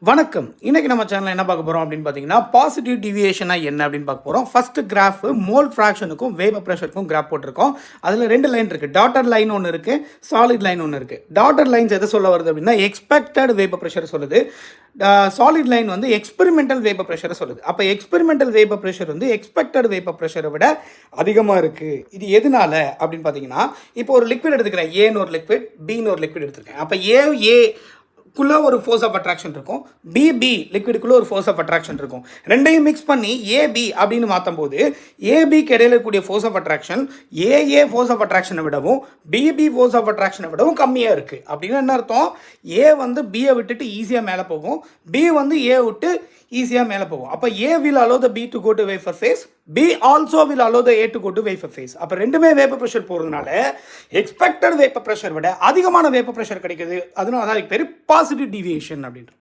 வணக்கம். இன்னைக்கு நம்ம சேனல்ல என்ன பார்க்க போறோம் அப்படின்னு பார்த்தீங்கன்னா, பாசிட்டிவ் டிவியேஷனா என்ன அப்படின்னு பார்க்க போறோம். ஃபர்ஸ்ட் கிராஃப் மோல் ஃபிராக்ஷனுக்கும் வேப்பர் பிரஷருக்கும் கிராஃப் போட்டிருக்கோம். அதில் 2 லைன் இருக்கு. டாட்டட் லைன் ஒன்று இருக்கு, சாலிட் லைன் ஒன்று இருக்கு. டாட்டட் லைன்ஸ் எதை சொல்ல வருது அப்படின்னா, எக்ஸ்பெக்டட் வேப்பர் பிரஷர் சொல்லுது. சாலிட் லைன் வந்து எக்ஸ்பெரிமெண்டல் வேப்பர் பிரஷரை சொல்லுது. அப்போ எக்ஸ்பெரிமெண்டல் வேப்பர் பிரஷர் வந்து எக்ஸ்பெக்டட் வேப்பர் பிரஷரை விட அதிகமாக இருக்கு. இது எதனால அப்படின்னு பார்த்தீங்கன்னா, இப்போ ஒரு லிக்விட் எடுத்துக்கிறேன். ஏன்னு ஒரு லிக்விட், பின்னு ஒரு லிக்விட் எடுத்துருக்கேன். அப்போ ஏ குள்ள ஒரு ஃபோர்ஸ் ஆஃப் அட்ராக்ஷன் இருக்கும், பி லிக்விடுக்குள்ள ஒரு ஃபோர்ஸ் ஆஃப் அட்ராக்ஷன் இருக்கும். ரெண்டையும் மிக்ஸ் பண்ணி ஏபி அப்படின்னு மாற்றும் போது ஏபிக்கு இடையில இருக்கக்கூடிய force of attraction AA force of அட்ராக்ஷனை விடவும் பிபி ஃபோர்ஸ் ஆஃப் அட்ராக்ஷனை விடவும் கம்மியாக இருக்குது. அப்படின்னு என்ன அர்த்தம்? ஏ வந்து பியை விட்டுட்டு ஈஸியாக மேலே போகும், பி வந்து ஏ விட்டு ஈஸியாக மேலே போகும். அப்போ A will allow the B to go to vapour phase, B also will allow the A to go to vapour phase. அப்போ ரெண்டுமே வேப்பர் ப்ரெஷர் போகிறதுனால எக்ஸ்பெக்டட் வேப்பர் ப்ரெஷர் விட அதிகமான வேப்பர் ப்ரெஷர் கிடைக்குது. அதனால தான் அதுக்கு பேர் பாசிட்டிவ் டிவியேஷன் அப்படின்றது.